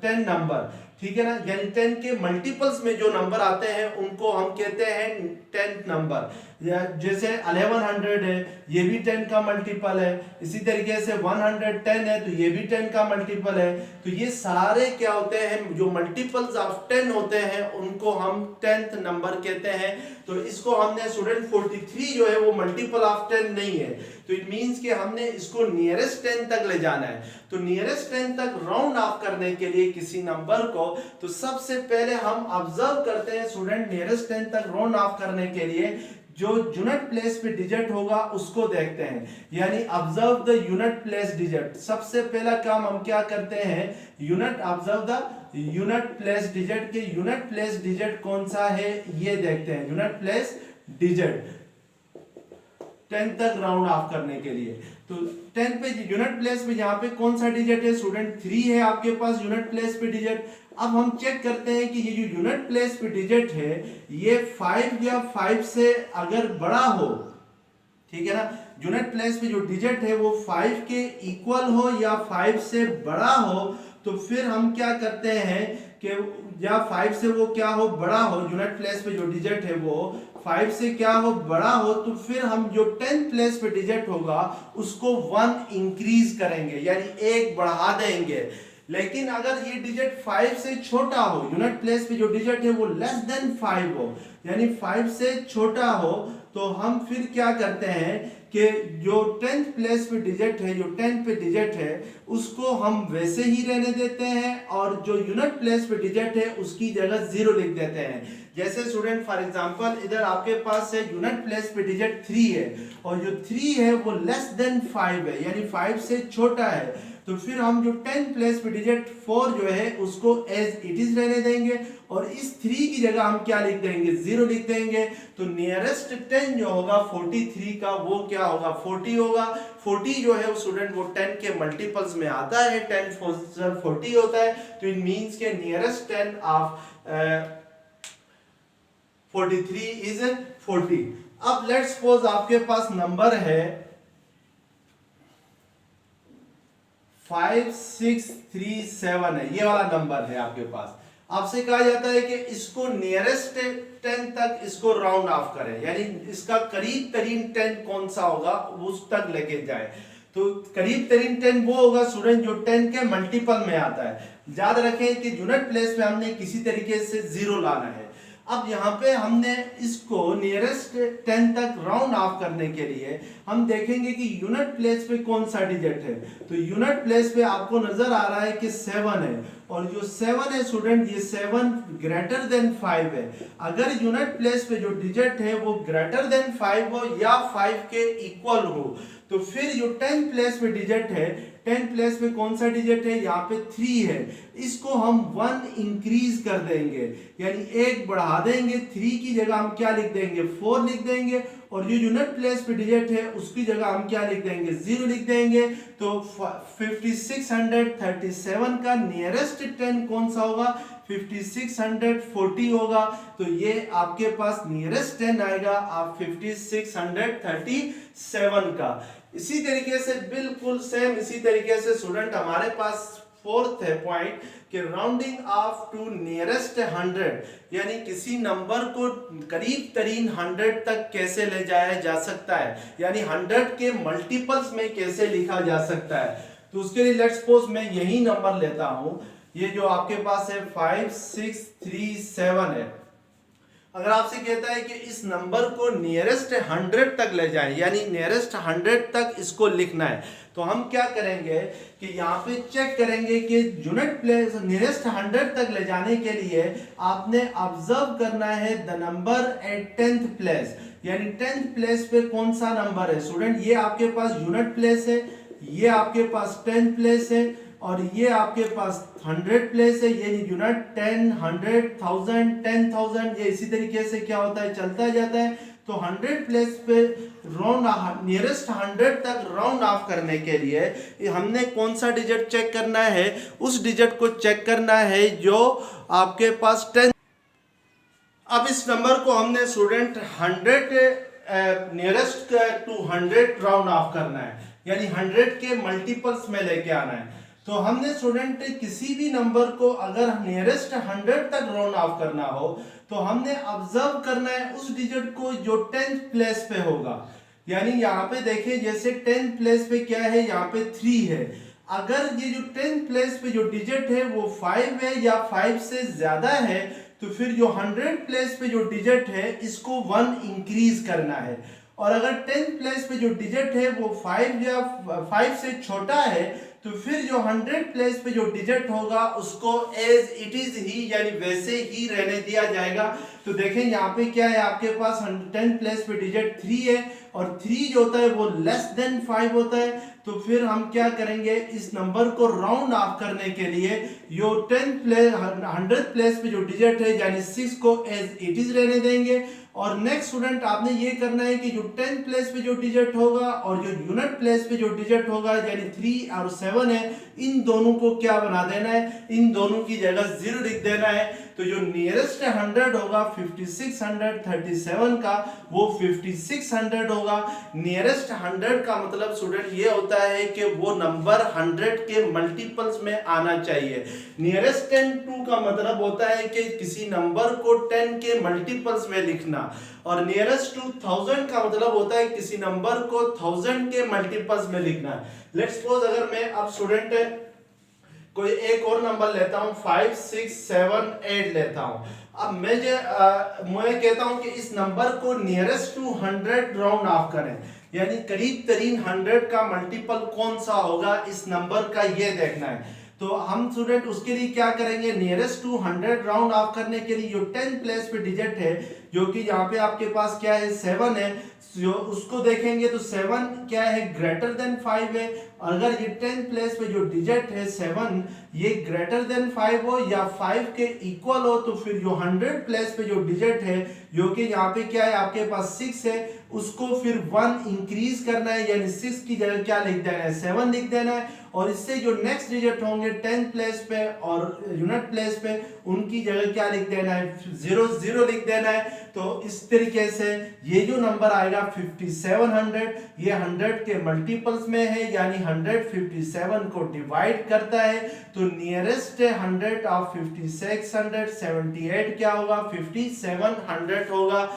Speaker 1: 10 नंबर, ठीक है ना। यानी 10 के मल्टीपल्स में जो नंबर आते हैं उनको हम कहते हैं 10th नंबर। जैसे 1100 है, ये भी 10 का मल्टीपल है। इसी तरीके से 110 है तो ये भी 10 का मल्टीपल है। तो ये सारे क्या होते हैं, जो मल्टीपल्स ऑफ 10 होते हैं उनको हम 10th नंबर कहते हैं। तो इसको हमने स्टूडेंट 43 जो है वो मल्टीपल ऑफ 10 नहीं है। तो इट मींस कि हमने इसको नियरेस्ट 10 तक ले जाना है। तो नियरेस्ट 10 तक राउंड ऑफ करने के लिए किसी नंबर को, तो सबसे पहले हम ऑब्जर्व करते हैं स्टूडेंट नियरेस्ट 10 तक राउंड ऑफ करने के लिए जो यूनिट प्लेस पे डिजिट होगा उसको देखते हैं, यानी observe the unit place digit. सबसे पहला काम हम क्या करते हैं, unit observe the unit place digit के यूनिट प्लेस डिजिट कौन सा है ये देखते हैं। यूनिट प्लेस डिजिट 10 तक राउंड ऑफ करने के लिए, तो 10 पे यूनिट प्लेस पे यहाँ पे कौन सा डिजिट है स्टूडेंट, 3 है आपके पास यूनिट प्लेस पे डिजिट। अब हम चेक करते हैं कि ये जो यूनिट प्लेस पे डिजिट है ये 5 या 5 से अगर बड़ा हो, ठीक है ना, यूनिट प्लेस पे जो डिजिट है वो 5 के इक्वल हो या 5 से बड़ा हो, तो फिर हम क्या करते हैं कि या 5 से वो क्या हो, बड़ा हो, यूनिट प्लेस पे जो डिजिट है वो 5 से क्या हो, बड़ा हो, तो फिर हम जो 10th प्लेस पे डिजिट होगा उसको 1 इंक्रीज करेंगे यानी 1 बढ़ा देंगे। लेकिन अगर ये डिजिट 5 से छोटा हो, यूनिट प्लेस पे जो डिजिट है वो लेस देन 5 हो, यानी 5 से छोटा हो, तो हम फिर क्या करते हैं कि जो 10th प्लेस पे डिजिट है, जो 10 पे डिजिट है उसको हम वैसे ही रहने देते हैं और जो यूनिट प्लेस पे डिजिट है उसकी जगह 0 लिख देते हैं। जैसे स्टूडेंट फॉर एग्जांपल इधर आपके पास है यूनिट प्लेस पे डिजिट 3 है और जो 3 है वो लेस देन 5 है यानी 5 से छोटा है, तो फिर हम जो 10th प्लेस पे डिजिट 4 जो है उसको एज इट इज रहने देंगे और इस 3 की जगह हम क्या लिख देंगे, 0 लिख देंगे। तो नियरेस्ट 10 जो होगा 43 का वो क्या होगा, 40 होगा। 40 जो है स्टूडेंट वो 10 के मल्टीपल्स में आता है, 10 4 40 होता है। तो इट मींस के नियरेस्ट 10 ऑफ 43 इज 40। अब लेट्स सपोज आपके पास नंबर है 5637 है, ये वाला नंबर है आपके पास। आपसे कहा जाता है कि इसको नियरेस्ट 10 तक इसको राउंड ऑफ करें, यानी इसका करीब तरीन 10 कौन सा होगा उस तक लेके जाए। तो करीब तरीन 10 वो होगा स्टूडेंट जो 10 के मल्टीपल में आता है। याद रखें कि यूनिट प्लेस में हमने किसी तरीके से 0 लाना है। अब यहाँ पे हमने इसको नियरेस्ट 10 तक राउंड ऑफ करने के लिए हम देखेंगे कि यूनिट प्लेस पे कौन सा डिजिट है। तो यूनिट प्लेस पे आपको नजर आ रहा है कि 7 है और जो 7 है स्टूडेंट ये 7 ग्रेटर देन 5 है। अगर यूनिट प्लेस पे जो डिजिट है वो ग्रेटर देन 5 हो या 5 के इक्वल हो, तो फिर जो 10th प्लेस पे डिजिट है 10 प्लेस पे कौन सा डिजिट है, यहाँ पे 3 है, इसको हम 1 इंक्रीज कर देंगे, यानी एक बढ़ा देंगे, 3 की जगह हम क्या लिख देंगे, 4 लिख देंगे, और जो यूनिट प्लेस पे डिजिट है उसकी जगह हम क्या लिख देंगे, 0 लिख देंगे। तो 5637 का नियरेस्ट 10 कौन सा होगा, 5640 होगा। तो ये आपके पास नियरेस्ट 10 आएगा आप 5637 का। इसी तरीके से बिल्कुल सेम इसी तरीके से स्टूडेंट हमारे पास फोर्थ है पॉइंट कि राउंडिंग ऑफ टू नियरेस्ट 100, यानी किसी नंबर को करीब तरीन 100 तक कैसे ले जाया जा सकता है, यानी 100 के मल्टीपल्स में कैसे लिखा जा सकता है। तो उसके लिए लेट्स सपोज मैं यही नंबर लेता हूं, ये जो आपके पास है 5637 है। अगर आपसे कहता है कि इस नंबर को नियरेस्ट 100 तक ले जाएं, यानी नियरेस्ट 100 तक इसको लिखना है, तो हम क्या करेंगे कि यहाँ पे चेक करेंगे कि यूनिट प्लेस नियरेस्ट 100 तक ले जाने के लिए आपने ऑब्जर्व करना है the number eight 10th place, यानी 10th प्लेस पे कौन सा नंबर है स्टूडेंट, ये आपके पास यूनिट प्लेस है, ये आपके पास 10th प्लेस है, और ये आपके पास 100 प्लेस है, ये यूनिट 10, 100, 1000, 10,000, ये इसी तरीके से क्या होता है चलता जाता है। तो 100 प्लेस पे राउंड नियरेस्ट 100 तक राउंड ऑफ करने के लिए हमने कौन सा डिजिट चेक करना है, उस डिजिट को चेक करना है जो आपके पास 10। अब इस नंबर को हमने student 100 nearest to 100 round off करना है, यानी 100 के मल्टीपल्स में लेके आना है। तो हमने स्टूडेंट किसी भी नंबर को अगर नियरेस्ट 100 तक राउंड ऑफ करना हो तो हमने ऑब्जर्व करना है उस डिजिट को जो 10th प्लेस पे होगा, यानी यहाँ पे देखें जैसे 10th प्लेस पे क्या है, यहाँ पे 3 है, अगर ये जो 10th प्लेस पे जो डिजिट है वो 5 है या 5 से ज्यादा है तो फिर जो 100 प्लेस पे जो डिजिट है इसको 1 इंक्रीज करना है, और अगर 10th प्लेस पे जो डिजिट है वो 5 या 5 से छोटा है तो फिर जो 100 प्लेस पे जो डिजिट होगा उसको एज इट इज ही यानी वैसे ही रहने दिया जाएगा। तो देखें यहाँ पे क्या है, आपके पास 10 प्लेस पे डिजिट 3 है, और 3 जो होता है वो लेस देन 5 होता है। तो फिर हम क्या करेंगे, इस नंबर को राउंड ऑफ करने के लिए जो 100 प्लेस पे जो डिजिट है यानी 6 को एज इट इज रहने देंगे। और नेक्स्ट स्टूडेंट आपने ये करना है कि जो 10th प्लेस पे जो डिजिट होगा और जो यूनिट प्लेस पे जो डिजिट होगा यानी 3 और 7 है, इन दोनों को क्या बना देना है, इन दोनों की जगह 0 लिख देना है। तो जो नियरेस्ट 100 होगा 5637 का वो 5600 होगा। नियरेस्ट 100 का मतलब स्टूडेंट ये होता है कि वो नंबर 100 के मल्टीपल्स में आना चाहिए। नियरेस्ट 10 का मतलब होता है कि किसी नंबर को 10 के मल्टीपल्स में लिखना, और नियरेस्ट टू 1000 का मतलब होता है किसी नंबर को 1000 के मल्टीपल्स में लिखना। लेट्स सपोज अगर मैं अब स्टूडेंट कोई एक और नंबर लेता हूं 5 6 7 8 लेता हूं। अब मैं कहता हूं कि इस नंबर को नियरेस्ट टू 100 राउंड ऑफ करें, यानी करीब तरीन 100 का मल्टीपल कौन सा होगा इस नंबर का ये देखना है। तो हम स्टूडेंट उसके लिए क्या करेंगे, नियरेस्ट टू 100 राउंड ऑफ करने के लिए जो 10th प्लेस पे डिजिट है जो कि यहाँ पे आपके पास क्या है 7 है, जो उसको देखेंगे तो 7 क्या है ग्रेटर देन 5 है। अगर ये 10th प्लेस पे जो डिजिट है 7 ये ग्रेटर देन 5 हो या 5 के इक्वल हो तो फिर जो 100 प्लेस पे जो डिजिट है जो कि यहाँ पे क्या है आपके पास 6 है, उसको फिर 1 इंक्रीज करना है, यानी 6 की जगह क्या लिख देना है 7 लिख देना है। और इससे जो नेक्स्ट डिजिट होंगे 10th प्लेस पे और यूनिट प्लेस पे उनकी जगह क्या लिख देना है 0 0 लिख देना है। तो इस तरीके से ये जो नंबर आएगा 5700 ये 100 के मल्टीपल्स में है, यानी 100 57 को डिवाइड करता है। तो नियरेस्ट 100 ऑफ 5678 क्या होगा 5700 होगा।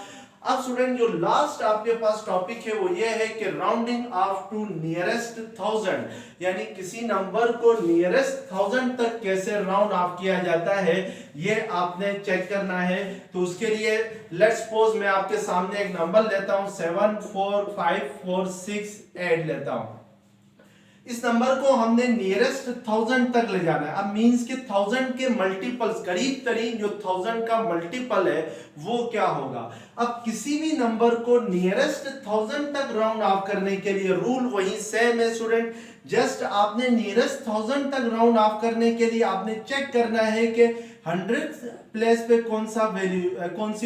Speaker 1: अब स्टूडेंट जो लास्ट आपके पास टॉपिक है वो ये है कि राउंडिंग ऑफ टू नियरेस्ट 1000, यानी किसी नंबर को नियरेस्ट 1000 तक कैसे राउंड ऑफ किया जाता है ये आपने चेक करना है। तो उसके लिए लेट्स सपोज मैं आपके सामने एक नंबर लेता हूं 74546 लेता हूं। इस नंबर को हमने नियरेस्ट 1000 तक ले जाना है। अब मींस के 1000 के मल्टीपल्स, करीब तरीन जो 1000 का मल्टीपल है वो क्या होगा। अब किसी भी नंबर को नियरेस्ट 1000 तक राउंड ऑफ करने के लिए रूल वही सेम है स्टूडेंट। जस्ट आपने नियरेस्ट 1000 तक राउंड ऑफ करने के लिए आपने चेक करना है कि 100 प्लेस पे कौन सी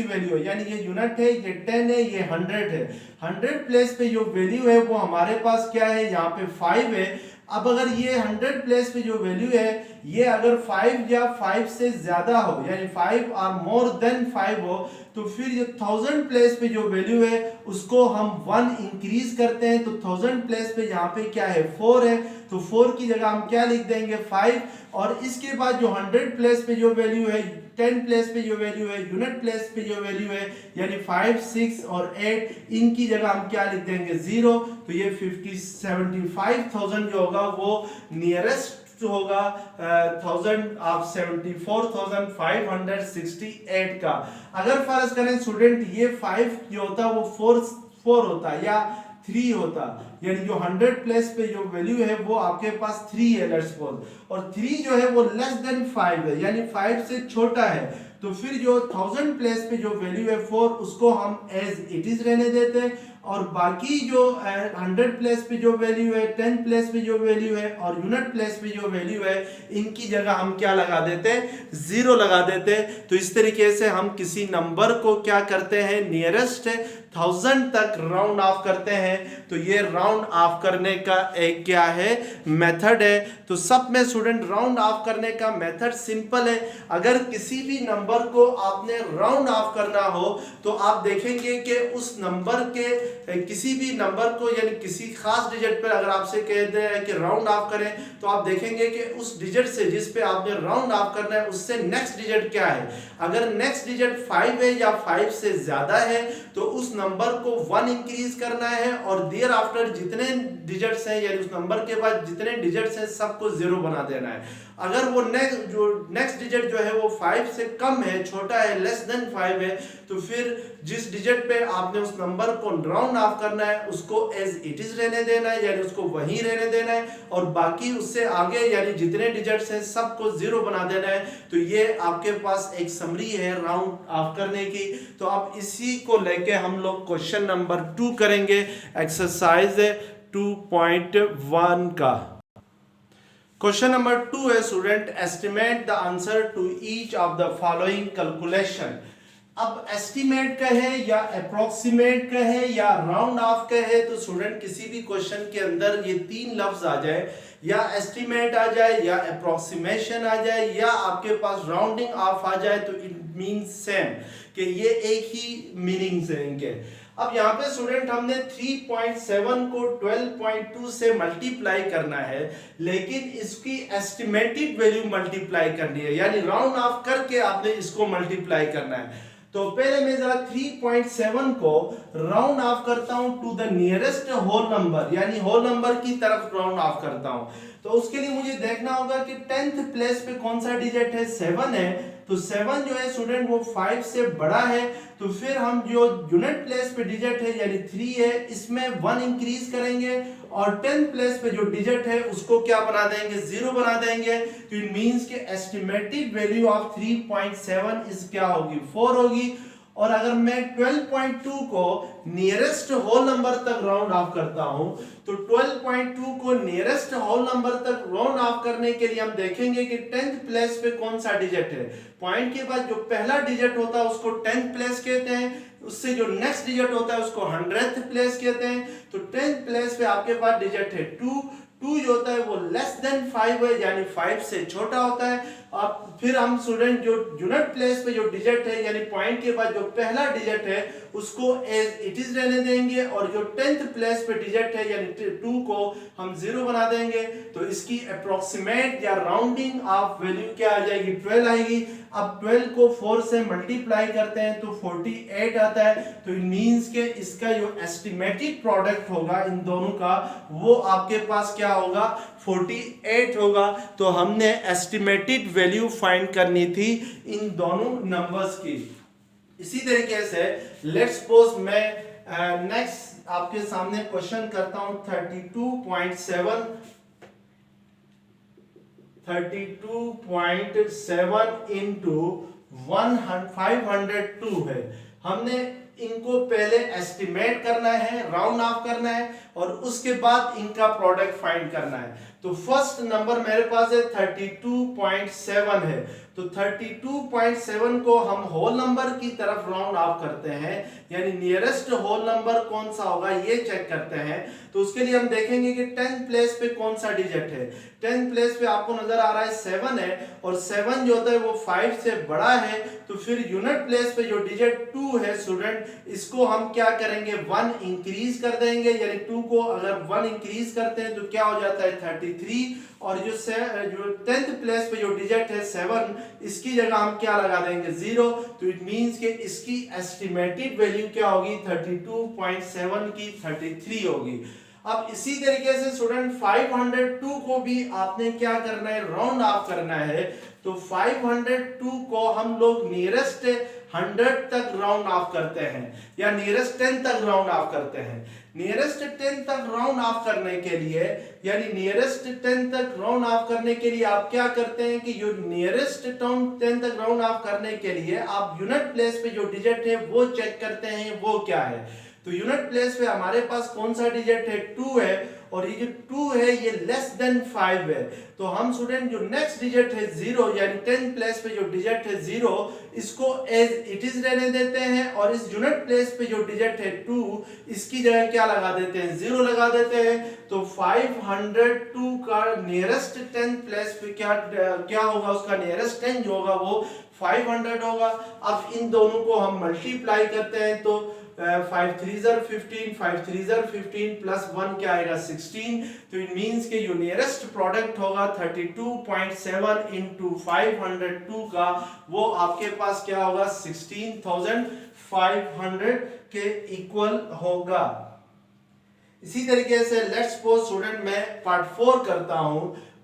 Speaker 1: वैल्यू है, यानी ये यूनिट है, ये 10 है, ये 100 है। 100 प्लेस पे जो वैल्यू है वो हमारे पास क्या है, यहाँ पे 5 है। अब अगर ये 100 प्लेस पे जो वैल्यू है ये अगर 5 या 5 से ज्यादा हो, यानी 5 और मोर देन 5 हो, तो फिर ये 1000 प्लेस पे जो वैल्यू है उसको हम 1 इंक्रीज करते हैं। तो 1000 प्लेस पे यहाँ पे क्या है, 4 है, तो 4 की जगह हम क्या लिख देंगे, 5। और इसके बाद जो 100 प्लेस पे जो वैल्यू है, 10 प्लेस पे जो वैल्यू है, यूनिट प्लेस पे जो वैल्यू है, यानी 5, 6 और 8, इनकी जगह हम क्या लिख देंगे, 0। तो ये 75,000 जो होगा वो नियरेस्ट होगा 1000 ऑफ 74,568 का। अगर फर्ज करें स्टूडेंट ये 5 जो होता है वो 4 होता या 3 होता, यानी जो 100 प्लेस पे जो वैल्यू है वो आपके पास 3 है लेट्स सपोज, और 3 जो है वो लेस देन 5 है, यानी 5 से छोटा है, तो फिर जो 1000 प्लेस पे जो वैल्यू है 4 उसको हम एज इट इज रहने देते हैं, और बाकी जो 100 प्लेस पे जो वैल्यू है, 10 प्लेस पे जो वैल्यू है और यूनिट प्लेस पे जो वैल्यू है, इनकी जगह हम क्या लगा देते हैं, 0 लगा देते हैं। तो इस तरीके से हम किसी नंबर को क्या करते हैं, नियरेस्ट 1000 तक राउंड ऑफ करते हैं। तो ये राउंड ऑफ करने का एक क्या है, मेथड है। तो सब में स्टूडेंट राउंड ऑफ करने का मेथड सिंपल है। अगर किसी भी नंबर को आपने राउंड ऑफ करना हो तो आप देखेंगे कि उस नंबर के किसी भी नंबर को, यानी किसी खास डिजिट पर अगर आपसे कहते हैं कि राउंड ऑफ करें, तो आप देखेंगे कि उस डिजिट से जिस पे आपने राउंड ऑफ करना है उससे नेक्स्ट डिजिट क्या है। अगर नेक्स्ट डिजिट 5 है या 5 से ज्यादा है तो उस नंबर को 1 इंक्रीज करना है, और देयर आफ्टर जितने डिजिट्स हैं, यानी उस नंबर के बाद जितने डिजिट्स हैं सबको 0 बना देना है। अगर वो नेक्स्ट डिजिट जो है वो 5 से कम है, छोटा है, लेस देन 5 है, तो फिर जिस डिजिट पे आपने उस नंबर को राउंड ऑफ करना है उसको एज इट इज रहने देना है, यानी उसको वहीं रहने देना है, और बाकी उससे आगे यानी जितने डिजिट्स हैं सबको 0 बना देना है। तो ये आपके पास एक समरी है राउंड ऑफ करने की। तो अब इसी को लेके हम लोग क्वेश्चन नंबर 2 करेंगे, एक्सरसाइज 2.1 का। क्वेश्चन नंबर 2 है student, estimate the answer to each of the following calculation. अब एस्टिमेट का है या अप्रोक्सीमेट का है या राउंड ऑफ का है, तो स्टूडेंट किसी भी क्वेश्चन के अंदर ये 3 लफ्ज आ जाए, या एस्टिमेट आ जाए, या अप्रोक्सीमेशन आ जाए, या आपके पास राउंडिंग ऑफ आ जाए, तो इट मींस सेम, कि ये एक ही मीनिंग्स हैं इनके। अब यहाँ पे स्टूडेंट हमने 3.7 को 12.2 से मल्टीप्लाई करना है, लेकिन इसकी एस्टिमेटेड वैल्यू मल्टीप्लाई करनी है, यानी राउंड ऑफ करके आपने इसको मल्टीप्लाई करना है। तो पहले मैं जरा 3.7 को राउंड ऑफ करता हूं to the nearest whole number, यानी होल नंबर की तरफ राउंड ऑफ करता हूं। तो उसके लिए मुझे देखना होगा कि 10th प्लेस पे कौन सा डिजिट है, 7 है। तो 7 जो है स्टूडेंट वो 5 से बड़ा है, तो फिर हम जो यूनिट प्लेस पे डिजिट है यानी 3 है, इसमें 1 इंक्रीज करेंगे, और 10th प्लेस पे जो डिजिट है उसको क्या बना देंगे, 0 बना देंगे। तो इट मींस के एस्टिमेटेड वैल्यू ऑफ 3.7 इज क्या होगी, 4 होगी। और अगर मैं 12.2 को नियरेस्ट होल नंबर तक राउंड ऑफ करता हूं, तो 12.2 को नियरेस्ट होल नंबर तक राउंड ऑफ करने के लिए हम देखेंगे कि 10th प्लेस पे कौन सा डिजिट है। पॉइंट के बाद जो पहला डिजिट होता है उसको 10th प्लेस कहते हैं, उससे जो नेक्स्ट डिजिट होता है उसको 100th प्लेस कहते हैं। तो 10th प्लेस पे आपके पास डिजिट है 2 जो होता है वो लेस देन 5 है, यानी 5 से छोटा होता है। अब फिर हम स्टूडेंट जो यूनिट प्लेस पे जो डिजिट है, यानी पॉइंट के बाद जो पहला डिजिट है उसको एज इट इज रहने देंगे, और जो 10th प्लेस पे डिजिट है यानी 2 को हम 0 बना देंगे। तो इसकी अप्रोक्सीमेट या राउंडिंग ऑफ वैल्यू क्या आ जाएगी, 12 आएगी। अब 12 को 4 से मल्टीप्लाई करते हैं तो 48 आता है। तो इट मींस के इसका जो एस्टिमेटेड प्रोडक्ट होगा इन दोनों का वो आपके पास क्या होगा, 48 होगा। तो हमने एस्टिमेटेड वैल्यू फाइंड करनी थी इन दोनों नंबर्स की। इसी तरीके से लेट्स सपोज मैं नेक्स्ट आपके सामने क्वेश्चन करता हूं 32.7 32.7 इंटू 502 है। हमने इनको पहले एस्टिमेट करना है, राउंड ऑफ करना है और उसके बाद इनका प्रोडक्ट फाइंड करना है। तो फर्स्ट नंबर मेरे पास है 32.7 है, तो 32.7 को हम होल नंबर की तरफ राउंड ऑफ करते हैं, यानी नियरेस्ट होल नंबर कौन सा होगा ये चेक करते हैं। तो उसके लिए हम देखेंगे कि 10th प्लेस पे कौन सा डिजिट है। 10th प्लेस पे आपको नजर आ रहा है 7 है, और 7 जो होता है वो 5 से बड़ा है, तो फिर यूनिट प्लेस पे जो डिजिट 2 है स्टूडेंट, इसको हम क्या करेंगे 1 इंक्रीज कर देंगे, यानी 2 को अगर 1 इंक्रीज करते हैं तो क्या हो जाता है 33, और जो 10th प्लेस पे जो डिजिट है 7, इसकी जगह हम क्या लगा देंगे 0, तो इट मींस कि इसकी एस्टिमेटेड वैल्यू क्या होगी 32.7 की 33 होगी। अब इसी तरीके से स्टूडेंट 502 को भी आपने क्या करना है राउंड ऑफ करना है। तो 502 को हम लोग नियरेस्ट 100 तक राउंड ऑफ करते हैं, या नियरेस्ट 10 तक राउंड ऑफ करते हैं। नियरेस्ट 10 तक राउंड ऑफ करने के लिए, यानी नियरेस्ट 10 तक राउंड ऑफ करने के लिए आप क्या करते हैं कि जो नियरेस्ट 10 तक राउंड ऑफ करने के लिए आप यूनिट प्लेस पे जो डिजिट है वो चेक करते हैं, वो क्या है। तो यूनिट प्लेस पे हमारे पास कौन सा डिजिट है 2 है, और ये जो 2 है ये लेस देन 5 है। तो हम स्टूडेंट जो नेक्स्ट डिजिट है 0, यानी 10 प्लेस पे जो डिजिट है 0, इसको एज इट इज रहने देते हैं, और इस यूनिट प्लेस पे जो डिजिट है 2, इसकी जगह क्या लगा देते हैं 0 लगा देते हैं। तो 502 का नियरेस्ट 10 प्लेस पे क्या होगा, उसका नियरेस्ट 10 जो होगा वो 500 होगा। अब इन दोनों को हम मल्टीप्लाई करते हैं, तो 5 3 15, 5 3 15 प्लस 1 क्या आएगा 16। तो इट मींस के जो नियरेस्ट प्रोडक्ट होगा 32.7 इंटू 502 का, वो आपके पास क्या होगा 16,500 के इक्वल होगा। इसी तरीके से लेट्स सपोज स्टूडेंट मैं पार्ट 4 करता हूं।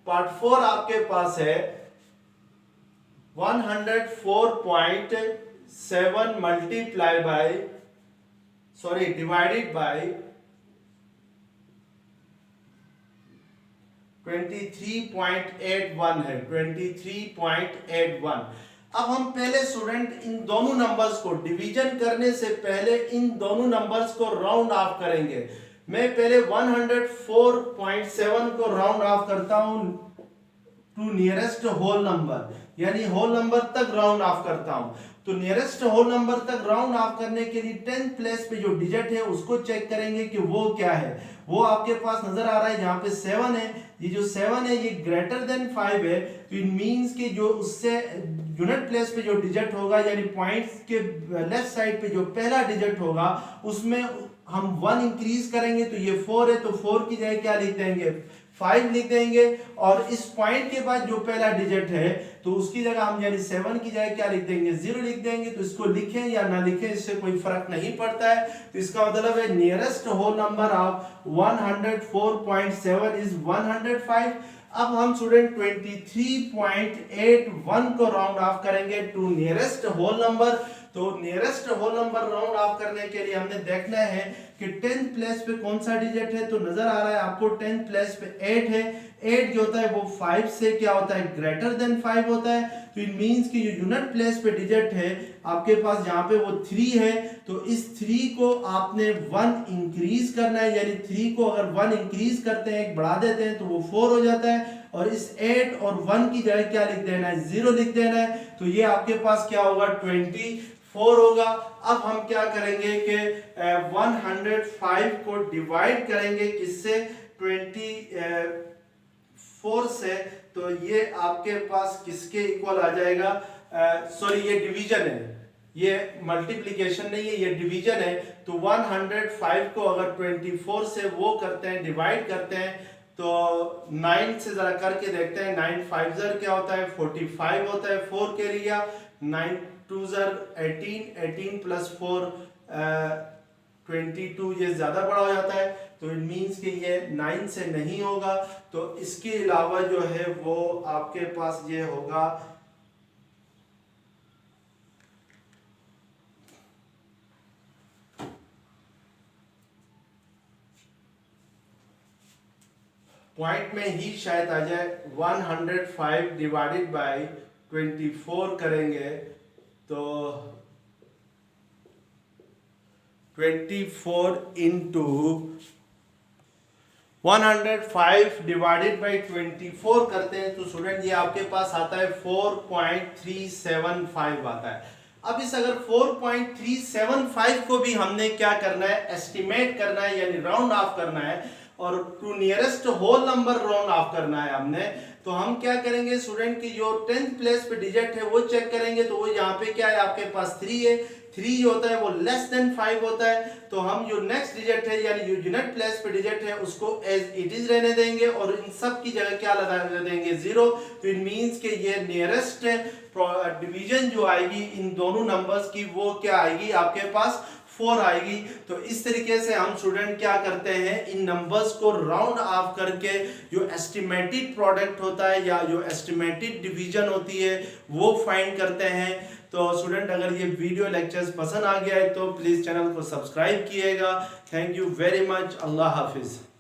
Speaker 1: पार्ट 4 आपके पास है 104.7 मल्टीप्लाई बाय divided by 23.81 है, 23.81। अब हम पहले स्टूडेंट इन दोनों नंबर्स को डिवीजन करने से पहले इन दोनों नंबर्स को राउंड ऑफ करेंगे। मैं पहले 104.7 को राउंड ऑफ करता हूं टू नियरेस्ट होल नंबर, यानी होल नंबर तक राउंड ऑफ करता हूं। तो नियरेस्ट होल नंबर तक राउंड ऑफ करने के लिए 10th प्लेस पे जो डिजिट है उसको चेक करेंगे कि वो क्या है। वो आपके पास नजर आ रहा है जहां पे 7 है, ये जो 7 है ये ग्रेटर देन 5 है, तो इट मींस कि जो उससे यूनिट प्लेस पे जो डिजिट होगा, यानी पॉइंट्स के लेफ्ट साइड पे जो पहला डिजिट होगा उसमें हम 1 इंक्रीज करेंगे, तो ये 4 है, तो 4 की जगह क्या लिख देंगे 5 लिख देंगे, और इस पॉइंट के बाद जो पहला डिजिट है तो उसकी जगह हम यानी 7 की जगह क्या लिख देंगे 0 लिख देंगे। तो इसको लिखें या ना लिखें इससे कोई फर्क नहीं पड़ता है। तो इसका मतलब है nearest whole number of 104.7 is 105। अब हम स्टूडेंट 23.81 को राउंड ऑफ करेंगे टू नियरेस्ट होल नंबर। तो nearest whole number round off करने के लिए हमने देखना है कि 10th प्लेस पे कौन सा डिजिट है। तो नजर आ रहा है आपको 10th प्लेस पे 8 है। 8 जो होता है वो 5 से क्या होता है ग्रेटर देन 5 होता है। तो इट मींस कि जो यूनिट प्लेस पे डिजिट है आपके पास जहां पे वो 3 है, तो इस 3 को आपने 1 इंक्रीज करना है, यानी 3 को अगर 1 इंक्रीज करते हैं, एक बढ़ा देते हैं, तो वो 4 हो जाता है, और इस 8 और 1 की जगह क्या लिख देना है 0 लिख देना है। तो ये आपके पास क्या होगा 24 होगा। अब हम क्या करेंगे कि 105 को डिवाइड करेंगे किससे 24 से, तो ये आपके पास किसके इक्वल आ जाएगा, सॉरी ये डिवीजन है, ये मल्टीप्लिकेशन नहीं है, ये डिवीजन है। तो 105 को अगर 24 से वो करते हैं डिवाइड करते हैं, तो 9 से जरा करके देखते हैं। 9 5 क्या होता है 45 होता है, 4 के लिया, 9 2 18, 18 प्लस 4 22, ये ज्यादा बड़ा हो जाता है। तो इट मींस कि ये 9 से नहीं होगा। तो इसके अलावा जो है वो आपके पास ये होगा पॉइंट में ही शायद आ जाए 105 डिवाइडेड बाय 24 करेंगे तो 24 इंटू 105 डिवाइडेड बाई 24 करते हैं तो स्टूडेंट ये आपके पास आता है 4.375 आता है। अब इस अगर 4.375 को भी हमने क्या करना है, एस्टिमेट करना है यानी राउंड ऑफ करना है और to nearest whole number round off करना है हमने, तो हम क्या करेंगे स्टूडेंट की जो 10th प्लेस पे डिजिट है वो चेक करेंगे। तो वो यहाँ पे क्या है आपके पास 3 है, 3 जो होता है वो लेस देन 5 होता है, तो हम जो नेक्स्ट डिजिट है यानी जो यूनिट प्लेस पे डिजिट है उसको एज इट इज रहने देंगे और इन सब की जगह क्या लगा देंगे 0। तो इट मींस के ये नियरेस्ट डिवीजन जो आएगी इन दोनों नंबर्स की वो क्या आएगी आपके पास 4 आएगी। तो इस तरीके से हम स्टूडेंट क्या करते हैं, इन नंबर्स को राउंड ऑफ करके जो एस्टिमेटेड प्रोडक्ट होता है या जो एस्टिमेटेड डिवीजन होती है वो फाइंड करते हैं। तो स्टूडेंट अगर ये वीडियो लेक्चर्स पसंद आ गया है तो प्लीज़ चैनल को सब्सक्राइब कीजिएगा। Thank you very much. अल्लाह हाफिज़।